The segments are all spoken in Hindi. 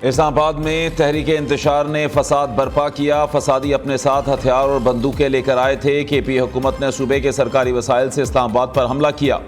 इस्लामाबाद में तहरीक इंतशार ने फसाद बर्पा किया। फसादी अपने साथ हथियार और बंदूकें लेकर आए थे। KP हुकूमत ने सूबे के सरकारी वसाइल से इस्लामाबाद पर हमला किया।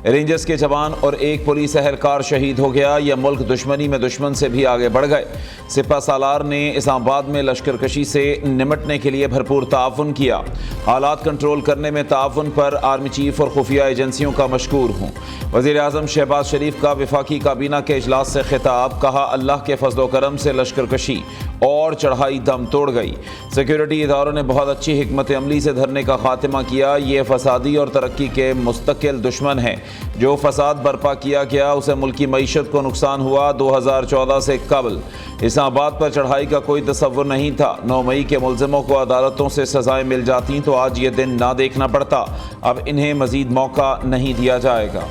रेंजर्स के जवान और एक पुलिस एहलकार शहीद हो गया। यह मुल्क दुश्मनी में दुश्मन से भी आगे बढ़ गए। सिपा सालार ने इस्लामाबाद में लश्कर कशी से निमटने के लिए भरपूर ताउन किया। हालात कंट्रोल करने में ताउन पर आर्मी चीफ और खुफिया एजेंसियों का मशकूर हूँ। वज़ीर आज़म शहबाज शरीफ का वफाकी काबीना के इजलास से खिताब। कहा, अल्लाह के फजल करम से लश्कर कशी और चढ़ाई दम तोड़ गई। सिक्योरिटी इदारों ने बहुत अच्छी हिकमत अमली से धरने का खात्मा किया। ये फसादी और तरक्की के मुस्तकिल दुश्मन है। जो फसाद बर्पा किया गया उसे मुल्की मईशत को नुकसान हुआ। 2014 से कबल इस्लामाबाद पर चढ़ाई का कोई तसव्वुर नहीं था। 9 मई के मुलजिमों को अदालतों से सजाएं मिल जाती तो आज ये दिन ना देखना पड़ता। अब इन्हें मजीद मौका नहीं दिया जाएगा।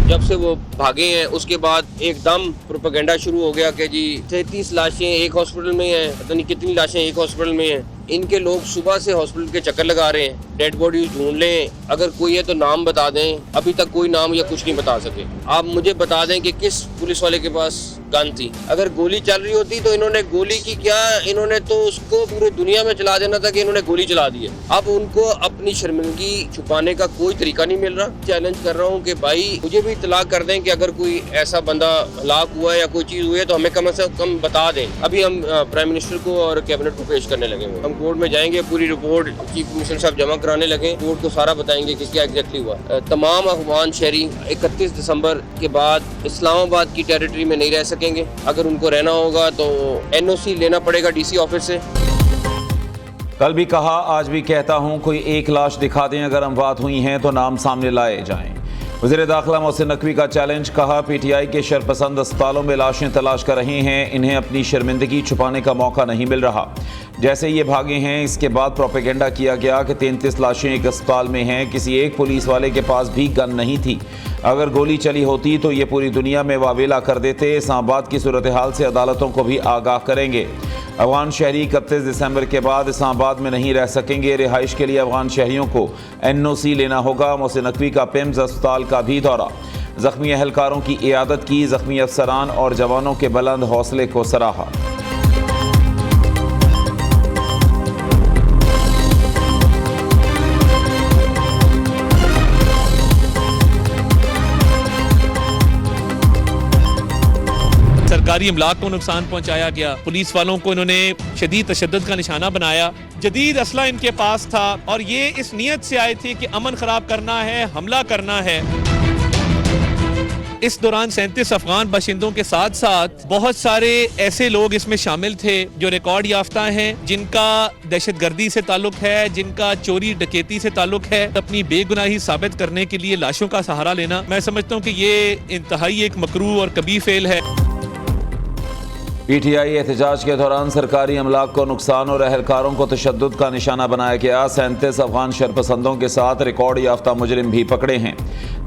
जब से वो भागे हैं उसके बाद एकदम प्रोपेगेंडा शुरू हो गया कि जी 33 लाशें एक हॉस्पिटल में हैं, पता नहीं कितनी लाशें एक हॉस्पिटल में हैं। इनके लोग सुबह से हॉस्पिटल के चक्कर लगा रहे हैं, डेड बॉडी ढूंढ लें, अगर कोई है तो नाम बता दें। अभी तक कोई नाम या कुछ नहीं बता सके। आप मुझे बता दें कि किस पुलिस वाले के पास गन थी। अगर गोली चल रही होती तो इन्होंने गोली की क्या, इन्होंने तो उसको पूरी दुनिया में चला देना था कि इन्होंने गोली चला दी है। अब उनको अपनी शर्मिंदगी छुपाने का कोई तरीका नहीं मिल रहा। चैलेंज कर रहा हूँ कि भाई मुझे भी इत्तला कर दें कि अगर कोई ऐसा बंदा हलाक हुआ है या कोई चीज़ हुई है तो हमें कम से कम बता दें। अभी हम प्राइम मिनिस्टर को और कैबिनेट को पेश करने लगे। हम कोर्ट में जाएंगे, पूरी रिपोर्ट चीफ मिनिस्टर साहब जमा कराने लगे। कोर्ट को सारा बताएंगे कि क्या एग्जैक्टली हुआ। तमाम अफगान शहरी 31 दिसंबर के बाद इस्लामाबाद की टेरिटरी में नहीं रह सकेंगे। अगर उनको रहना होगा तो NOC लेना पड़ेगा DC ऑफिस से। कल भी कहा, आज भी कहता हूं, कोई एक लाश दिखा दें अगर अमवात हुई हैं तो नाम सामने लाए जाएं। वज़ीर दाखिला मोहसिन नकवी का चैलेंज। कहा, PTI के शरपसंद अस्पतालों में लाशें तलाश कर रहे हैं। इन्हें अपनी शर्मिंदगी छुपाने का मौका नहीं मिल रहा। जैसे ये भागे हैं इसके बाद प्रोपेगेंडा किया गया कि 33 लाशें एक अस्पताल में हैं। किसी एक पुलिस वाले के पास भी गन नहीं थी। अगर गोली चली होती तो ये पूरी दुनिया में वावेला कर देते। इस्लामाबाद की सूरत हाल से अदालतों को भी आगाह करेंगे। अफगान शहरी 31 दिसंबर के बाद इस्लामाबाद में नहीं रह सकेंगे। रिहाइश के लिए अफगान शहरियों को NOC लेना होगा। मोहसिन नकवी का पिम्स अस्पताल का भी दौरा। जख्मी अहलकारों की इयादत की। जख्मी अफसरान और जवानों के बुलंद हौसले को सराहा। सरकारी अमलाक को नुकसान पहुंचाया गया। पुलिस वालों को इन्होंने शदीद तशद्दुद का निशाना बनाया। जदीद असला इनके पास था और ये इस नीयत से आए थे कि अमन खराब करना है, हमला करना है। इस दौरान 37 अफगान बाशिंदों के साथ साथ बहुत सारे ऐसे लोग इसमें शामिल थे जो रिकॉर्ड याफ्ता हैं, जिनका दहशतगर्दी से ताल्लुक है, जिनका चोरी डकैती से ताल्लुक है। अपनी बेगुनाही साबित करने के लिए लाशों का सहारा लेना, मैं समझता हूँ कि ये इंतहाई एक मकरूह और कबीह फेल है। PTI एहतजाज के दौरान सरकारी अमलाक को नुकसान और अहलकारों को तशद्दुद का निशाना बनाया गया। 37 अफगान शरपसंदों के साथ रिकॉर्ड याफ्ता मुजरिम भी पकड़े हैं।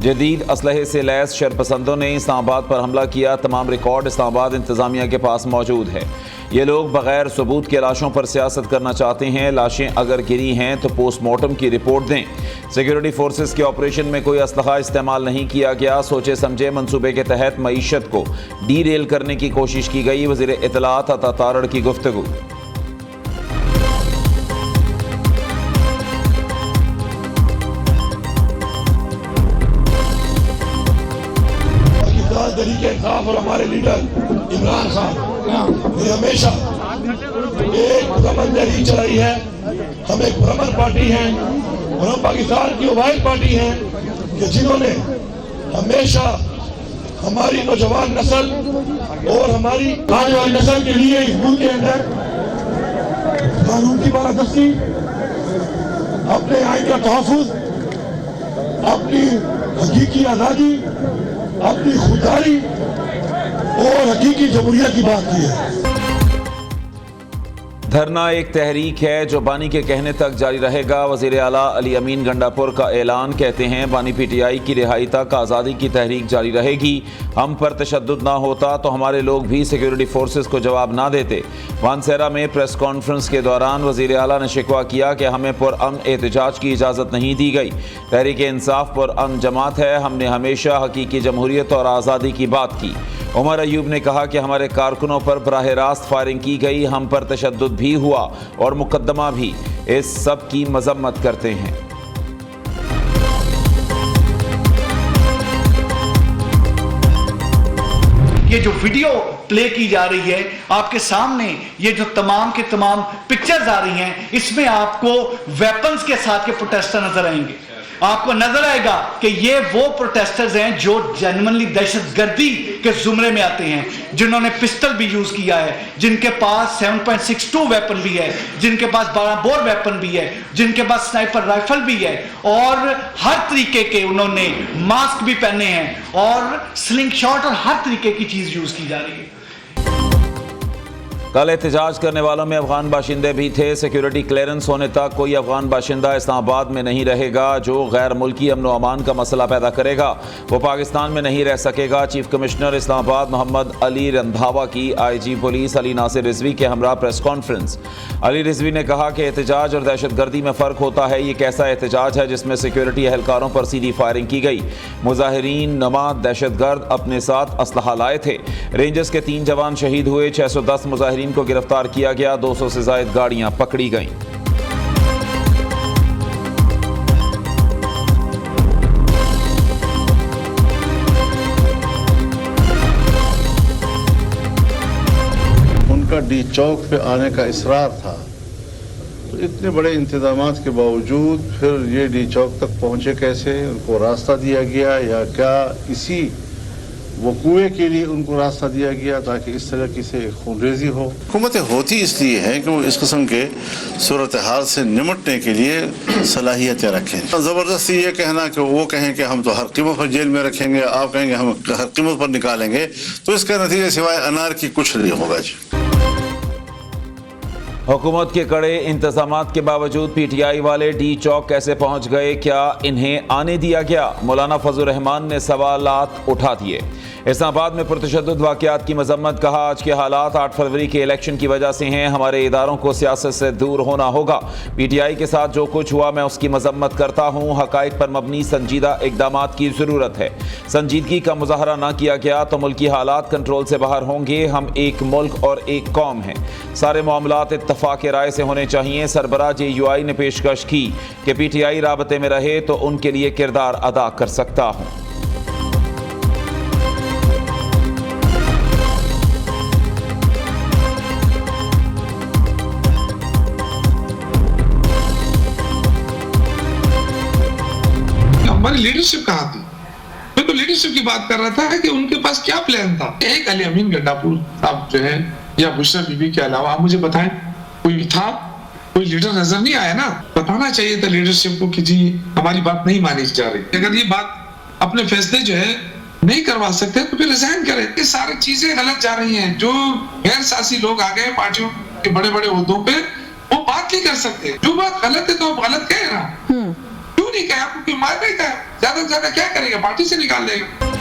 जदीद असलहे से लैस शरपसंदों ने इस्लामाबाद पर हमला किया। तमाम रिकॉर्ड इस्लामाबाद इंतजामिया के पास मौजूद है। ये लोग बगैर सबूत के लाशों पर सियासत करना चाहते हैं। लाशें अगर गिरी हैं तो पोस्टमार्टम की रिपोर्ट दें। सिक्योरिटी फोर्सेस के ऑपरेशन में कोई असलहा इस्तेमाल नहीं किया गया। सोचे समझे मंसूबे के तहत मईशत को डीरेल करने की कोशिश की गई। वज़ीर इत्तलात अता तारड़ की गुफ्तगू। तरीके इंसाफ और हमारे लीडर इमरान खान ने हमेशा एक मुकम्मल चलाई है। हम एक भ्रमण पार्टी हैं और हम पाकिस्तान की वाहिद पार्टी हैं कि जिन्होंने हमेशा हमारी नौजवान नस्ल और हमारी आने वाली नस्ल के लिए इस मुल्क के अंदर कानून की बालादस्ती, अपने आइन का तहफ़्फ़ुज़, अपनी हकीकी आज़ादी, अपनी खुददारी और हकीकी जमहूरियत की बात की है। धरना एक तहरीक है जो बानी के कहने तक जारी रहेगा। वज़ीर आला अली अमीन गंडापुर का ऐलान। कहते हैं बानी पीटीआई की रिहाई तक आज़ादी की तहरीक जारी रहेगी। हम पर तशद्दुद ना होता तो हमारे लोग भी सिक्योरिटी फोर्सेस को जवाब ना देते। मानसेरा में प्रेस कॉन्फ्रेंस के दौरान वज़ीर आला ने शिकवा किया कि हमें पुरअमन एहतजाज की इजाज़त नहीं दी गई। तहरीक इंसाफ पुरअमन जमात है। हमने हमेशा हकीकी जमहूरियत और आज़ादी की बात की। उमर अयूब ने कहा कि हमारे कारकुनों पर बराह रास्त फायरिंग की गई, हम पर तशद्दुद भी हुआ और मुकदमा भी। इस सब की मजम्मत करते हैं। ये जो वीडियो प्ले की जा रही है आपके सामने, ये जो तमाम के तमाम पिक्चर्स आ रही हैं, इसमें आपको वेपन्स के साथ के प्रोटेस्टर नजर आएंगे। आपको नजर आएगा कि ये वो प्रोटेस्टर्स हैं जो जेन्युइनली दहशतगर्दी के जुमरे में आते हैं, जिन्होंने पिस्टल भी यूज किया है, जिनके पास 7.62 वेपन भी है, जिनके पास 12 बोर वेपन भी है, जिनके पास स्नाइपर राइफल भी है, और हर तरीके के उन्होंने मास्क भी पहने हैं और स्लिंग शॉट और हर तरीके की चीज यूज की जा रही है। कल एहतजाज करने वालों में अफगान बाशिंदे भी थे। सिक्योरिटी क्लियरेंस होने तक कोई अफगान बाशिंदा इस्लामाबाद में नहीं रहेगा। जो गैर मुल्की अमन व अमान का मसला पैदा करेगा वो पाकिस्तान में नहीं रह सकेगा। चीफ कमिश्नर इस्लामाबाद मोहम्मद अली रंधावा की IG पुलिस अली नासिर रिजवी के हमरा प्रेस कॉन्फ्रेंस। अली रिजवी ने कहा कि एहतजाज और दहशतगर्दी में फ़र्क होता है। ये कैसा एहतजाज है जिसमें सिक्योरिटी एहलकारों पर सीधी फायरिंग की गई। मुजाहिरीन नमा दहशतगर्द अपने साथ असलहा लाए थे। रेंजर्स के 3 जवान शहीद हुए। 610 मुजाहिरीन को गिरफ्तार किया गया। 200 से ज्यादा गाड़ियां पकड़ी गईं। उनका डी चौक पे आने का इसरार था, तो इतने बड़े इंतजामात के बावजूद फिर ये डी चौक तक पहुंचे कैसे? उनको रास्ता दिया गया या क्या इसी वो कुएं के लिए उनको रास्ता दिया गया ताकि इस तरह की से खूनरेजी हो? हुकूमतें होती इसलिए हैं कि वो इस किस्म के सूरत हाल से निमटने के लिए सलाहियतें रखें। ज़बरदस्ती ये कहना कि वो कहें कि हम तो हर कीमत पर जेल में रखेंगे, आप कहेंगे हम हर कीमत पर निकालेंगे, तो इसका नतीजा सिवाय अनार की कुछ नहीं होगा जी। हुकूमत के कड़े इंतजामात के बावजूद पीटीआई वाले डी चौक कैसे पहुंच गए? क्या इन्हें आने दिया गया? मौलाना फजल रहमान ने सवालात उठा दिए। इस्लामाबाद में पुरतशद्दुद वाक़यात की मजम्मत। कहा आज के हालात 8 फरवरी के इलेक्शन की वजह से हैं। हमारे इदारों को सियासत से दूर होना होगा। पीटीआई के साथ जो कुछ हुआ मैं उसकी मजम्मत करता हूँ। हकाइक पर मबनी संजीदा इकदामात की ज़रूरत है। संजीदगी का मुजाहरा ना किया गया तो मुल्की हालात कंट्रोल से बाहर होंगे। हम एक मुल्क और एक कौम हैं। सारे मामलात इत्तफाक राय से होने चाहिए। सरबराह JUI ने पेशकश की कि पीटीआई राबते में रहे तो उनके लिए किरदार अदा कर सकता हूँ। हमारी लीडरशिप कहाँ थी? मैं तो लीडरशिप की बात कर रहा था कि उनके पास क्या प्लान था। एक अली अमीन गंडापुर साहब जो है या बुशरा बीबी के अलावा आप मुझे बताएं कोई था? कोई लीडर नजर नहीं आया ना। बताना चाहिए था लीडरशिप को कि जी हमारी बात नहीं मानी जा रही। अगर ये बात अपने फैसले जो है नहीं करवा सकते तो फिर रिजाइन करें। ये सारी चीजें गलत जा रही हैं। जो गैर सियासी लोग आ गए पार्टियों के बड़े बड़े ओहदों पे, वो बात नहीं कर सकते। जो बात गलत है तो आप गलत कहे ना। क्यों नहीं कहे? आपको क्यों मारने का? ज्यादा से ज्यादा क्या करेगा? पार्टी से निकाल देगा।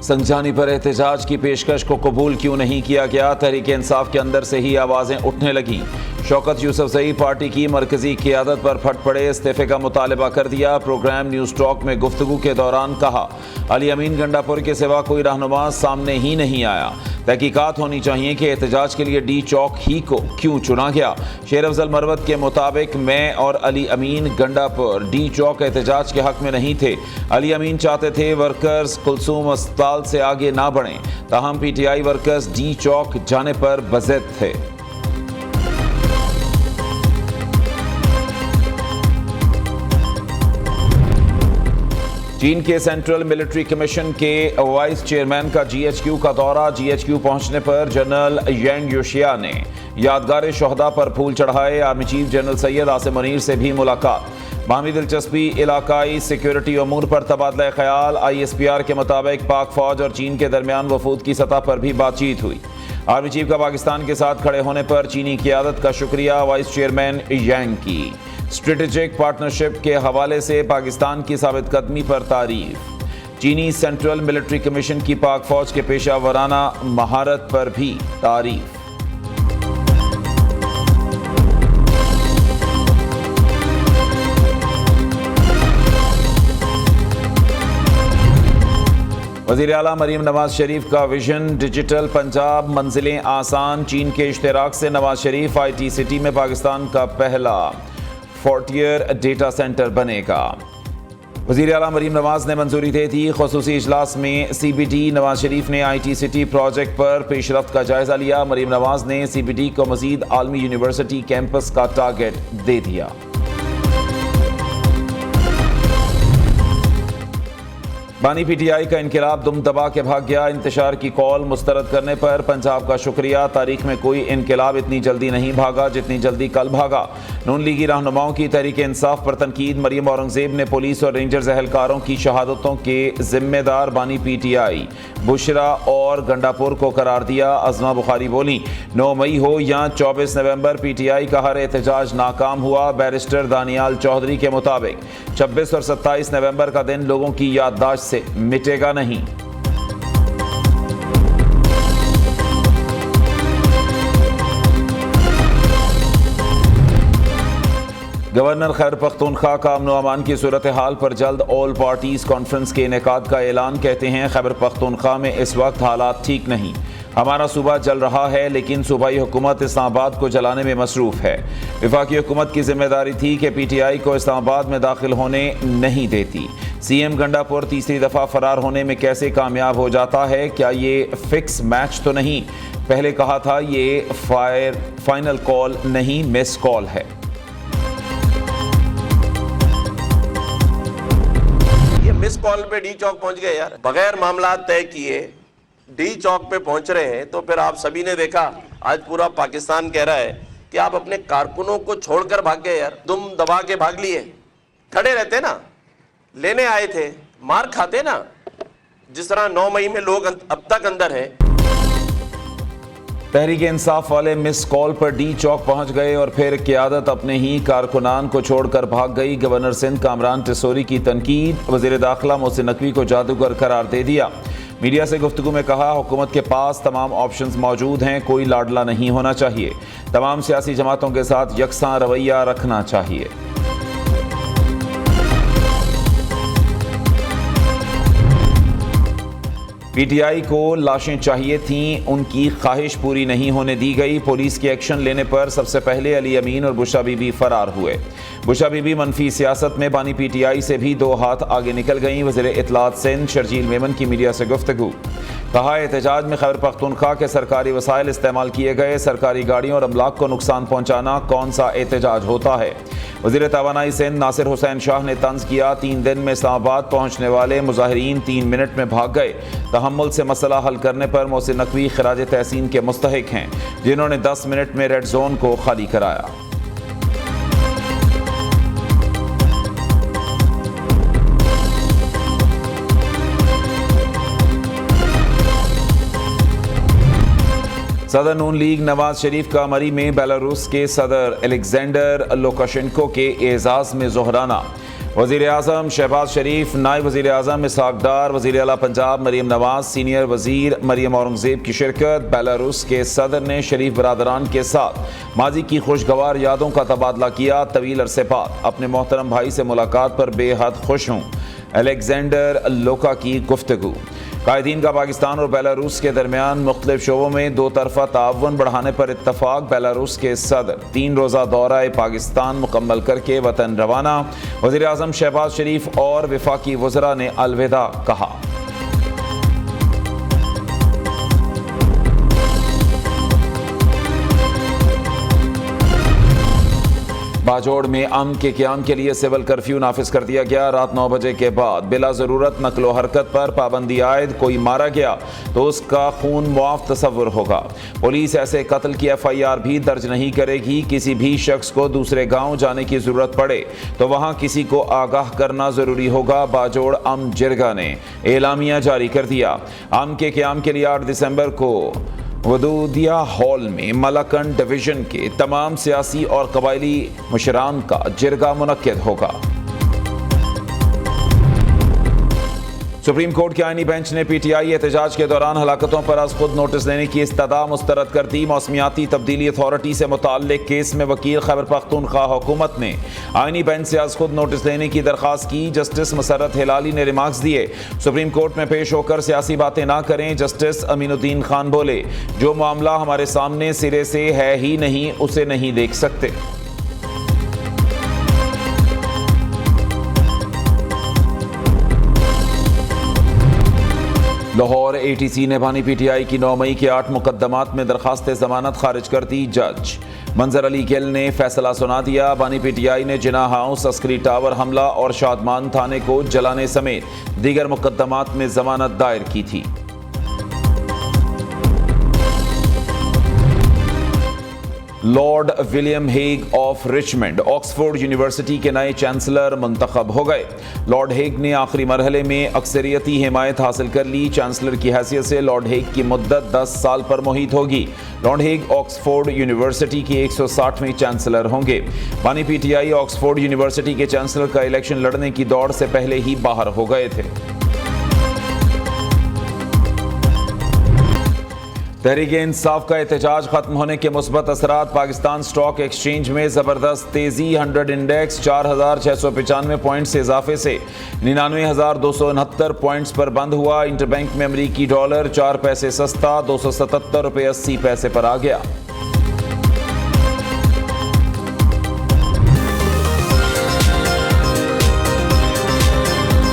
संजानी पर एहतजाज की पेशकश को कबूल क्यों नहीं किया गया? तहरीक इंसाफ के अंदर से ही आवाजें उठने लगीं। शौकत यूसुफजई पार्टी की मरकजी क़ियादत पर फट पड़े। इस्तीफे का मुतालबा कर दिया। प्रोग्राम न्यूज़ टॉक में गुफ्तगू के दौरान कहा अली अमीन गंडापुर के सिवा कोई रहनुमा सामने ही नहीं आया। तहकीकात होनी चाहिए कि एहतजाज के लिए डी चौक ही को क्यों चुना गया। शेर अफजल मरवत के मुताबिक मैं और अली अमीन गंडापुर डी चौक एहतजाज के हक में नहीं थे। अली अमीन चाहते थे वर्कर्स कुलसूम अस्पताल से आगे ना बढ़ें, ताहम पीटीआई वर्कर्स डी चौक जाने पर बज़िद थे। चीन के सेंट्रल मिलिट्री कमीशन के वाइस चेयरमैन का GHQ का दौरा। GHQ पहुंचने पर जनरल यांग योशिया ने यादगार शोहदा पर फूल चढ़ाए। Army chief general Syed Asim Munir से भी मुलाकात। बाहमी दिलचस्पी, इलाकाई सिक्योरिटी अमूर पर तबादला ख्याल। ISPR के मुताबिक पाक फौज और चीन के दरमियान वफूद की सतह पर भी बातचीत हुई। आर्मी चीफ का पाकिस्तान के साथ खड़े होने पर चीनी क़यादत का शुक्रिया, वाइस चेयरमैन यांग की। स्ट्रेटेजिक पार्टनरशिप के हवाले से पाकिस्तान की साबित कदमी पर तारीफ। चीनी सेंट्रल मिलिट्री कमीशन की पाक फौज के पेशा वराना महारत पर भी तारीफ। वज़ीर आला मरीम नवाज शरीफ का विजन, डिजिटल पंजाब मंजिलें आसान। चीन के इश्तिराक से नवाज शरीफ IT सिटी में पाकिस्तान का पहला फ्रंटियर डेटा सेंटर बनेगा। वज़ीर आला मरीम नवाज ने मंजूरी दे दी। ख़ुसूसी इजलास में CBD नवाज शरीफ ने IT सिटी प्रोजेक्ट पर पेशरफ्त का जायजा लिया। मरीम नवाज ने CBD को मजीद आलमी यूनिवर्सिटी कैंपस का टारगेट दे दिया। बानी PTI का इनकलाब दुम दबा के भाग गया। इंतशार की कॉल मुस्तरद करने पर पंजाब का शुक्रिया। तारीख में कोई इनकलाब इतनी जल्दी नहीं भागा जितनी जल्दी कल भागा। नून लीगी रहनुमाओं की तहरीक इंसाफ पर तनकीद। मरियम औरंगजेब ने पुलिस और रेंजर्स एहलकारों की शहादतों के जिम्मेदार बानी PTI बुशरा और गंडापुर को करार दिया। अज़मा बुखारी बोली, 9 मई हो या 24 नवंबर PTI का हर एहतजाज नाकाम हुआ। बैरिस्टर दानियाल चौधरी के मुताबिक 26 और 27 नवंबर का दिन लोगों की याददाश्त से मिटेगा नहीं। गवर्नर खैबर पख्तूनख्वा का अमन अमान की सूरत हाल पर जल्द ऑल पार्टीज कॉन्फ्रेंस के इनेकाद का ऐलान। कहते हैं खैबर पख्तूनख्वा में इस वक्त हालात ठीक नहीं। हमारा सूबा जल रहा है लेकिन सूबाई हुकूमत इस्लामाबाद को जलाने में मसरूफ है। वफाकी हुकूमत की जिम्मेदारी थी कि PTI को इस्लामाबाद में दाखिल होने नहीं देती। CM गंडापुर तीसरी दफ़ा फरार होने में कैसे कामयाब हो जाता है? क्या ये फिक्स मैच तो नहीं? पहले कहा था ये फाइनल कॉल नहीं, मिस कॉल है। मिस कॉल पे डी चौक पहुंच गए यार, बगैर मामला तय किए डी चौक पे पहुंच रहे हैं। तो फिर आप सभी ने देखा, आज पूरा पाकिस्तान कह रहा है कि आप अपने कारकुनों को छोड़कर भाग गए यार। दुम दबा के भाग लिए। खड़े रहते ना, लेने आए थे, मार खाते ना, जिस तरह 9 मई में लोग अब तक अंदर हैं। तहरीक इंसाफ वाले मिस कॉल पर डी चौक पहुंच गए और फिर क़यादत अपने ही कारकुनान को छोड़कर भाग गई। गवर्नर सिंध कामरान टिसोरी की तनकीद। वज़ीर दाखिला मोहसिन नकवी को जादूगर करार दे दिया। मीडिया से गुफ्तगू में कहा, हुकूमत के पास तमाम ऑप्शंस मौजूद हैं, कोई लाडला नहीं होना चाहिए। तमाम सियासी जमातों के साथ यकसां रवैया रखना चाहिए। PTI को लाशें चाहिए थीं, उनकी ख्वाहिश पूरी नहीं होने दी गई। पुलिस के एक्शन लेने पर सबसे पहले अली अमीन और बुशरा बीबी फरार हुए। बुशरा बीबी मनफी सियासत में बानी PTI से भी 2 हाथ आगे निकल गईं। वज़ीर इत्तलात सिंध शर्जील मेमन की मीडिया से गुफ्तगू। कहा, एहतजाज में खैबर पख्तूनख्वा के सरकारी वसाइल इस्तेमाल किए गए। सरकारी गाड़ियों और अमलाक को नुकसान पहुँचाना कौन सा एहतजाज होता है? वज़ीर तवानाई सिंध नासिर हुसैन शाह ने तंज किया, 3 दिन में इस्लामाबाद पहुँचने वाले मुजाहिरीन 3 मिनट में भाग गए। तहम्मुल से मसला हल करने पर मोहसिन नकवी खिराज तहसीन के मुस्तहिक हैं, जिन्होंने 10 मिनट में रेड जोन को खाली कराया। सदर नून लीग नवाज शरीफ का मरी में बेलारूस के सदर अलेक्जेंडर लुकाशेंको के एजाज में जोहराना। वज़ीर आज़म शहबाज शरीफ, नायब वज़ीर आज़म इसहाक डार, वज़ीर आला पंजाब मरीम नवाज, सीनियर वज़ीर मरियम औरंगज़ेब की शिरकत। बेलारूस के सदर ने शरीफ बरादरान के साथ माजी की खुशगवार यादों का तबादला किया। तवील अरसे बाद अपने मोहतरम भाई से मुलाकात पर बेहद खुश हूँ। अलेक्जेंडर लोका की गुफ्तगू। कायदीन का पाकिस्तान और बेलारूस के दरमियान मुख्तलिफ शोबों में 2 तरफ़ा ताउन बढ़ाने पर इत्तफाक। बेलारूस के सदर 3 रोज़ा दौरा पाकिस्तान मुकम्मल करके वतन रवाना। वज़ीर आज़म शहबाज शरीफ और वफाकी वज़रा ने अलविदा कहा। बाजोड़ में अमन के क़याम के लिए सिविल कर्फ्यू नाफिज कर दिया गया। रात 9 बजे के बाद बिला ज़रूरत नकलो हरकत पर पाबंदी आयद। कोई मारा गया तो उसका खून मुआफ तस्वुर होगा। पुलिस ऐसे कत्ल की FIR भी दर्ज नहीं करेगी। किसी भी शख्स को दूसरे गांव जाने की ज़रूरत पड़े तो वहां किसी को आगाह करना ज़रूरी होगा। बाजोड़ अमन जिरगा ने एलामिया जारी कर दिया। अमन के क़याम के लिए 8 दिसंबर को वदूदिया हॉल में मलाकंड डिवीजन के तमाम सियासी और कबायली मुशरान का जिरगा मुनक्किद होगा। सुप्रीम कोर्ट के आईनी बेंच ने पीटीआई एहतजाज के दौरान हलाकतों पर आज खुद नोटिस लेने की इस्तदा मुस्तरद कर दी। मौसमियाती तब्दीली अथॉरिटी से मुताल्लिक केस में वकील खैबर पख्तूनख्वा हुकूमत ने आईनी बेंच से आज खुद नोटिस लेने की दरख्वास्त की। जस्टिस मसरत हिलाली ने रिमार्क्स दिए, सुप्रीम कोर्ट में पेश होकर सियासी बातें ना करें। जस्टिस अमीनुद्दीन खान बोले, जो मामला हमारे सामने सिरे से है ही नहीं उसे नहीं देख सकते। लाहौर एटीसी ने बानी पीटीआई की 9 मई के 8 मुकदमात में दरखास्त जमानत खारिज कर दी। जज मंजर अली गिल ने फैसला सुना दिया। बानी पीटीआई ने जिना हाउस, अस्करी टावर हमला और शादमान थाने को जलाने समेत दीगर मुकदमात में जमानत दायर की थी। Lord William Hague of Richmond Oxford university के नए चांसलर मुंतखब हो गए। लॉर्ड हेग ने आखिरी मरहले में अक्सरियती हिमायत हासिल कर ली। चांसलर की हैसियत से लॉर्ड हेग की मुद्दत 10 साल पर मुहित होगी। लॉर्ड हेग ऑक्सफोर्ड यूनिवर्सिटी के 160वें चांसलर होंगे। बानी पीटीआई ऑक्सफोर्ड यूनिवर्सिटी के चांसलर का इलेक्शन लड़ने की दौड़ से पहले ही बाहर हो गए थे। तहरीक इंसाफ का एहतजाज खत्म होने के मुस्बत असरात। पाकिस्तान स्टॉक एक्सचेंज में जबरदस्त तेजी। 100 इंडेक्स 4695 पॉइंट से इजाफे से 99,269 पॉइंट्स पर बंद हुआ। इंटरबैंक में अमरीकी डॉलर 4 पैसे सस्ता 277 रुपये 80 पैसे पर आ गया।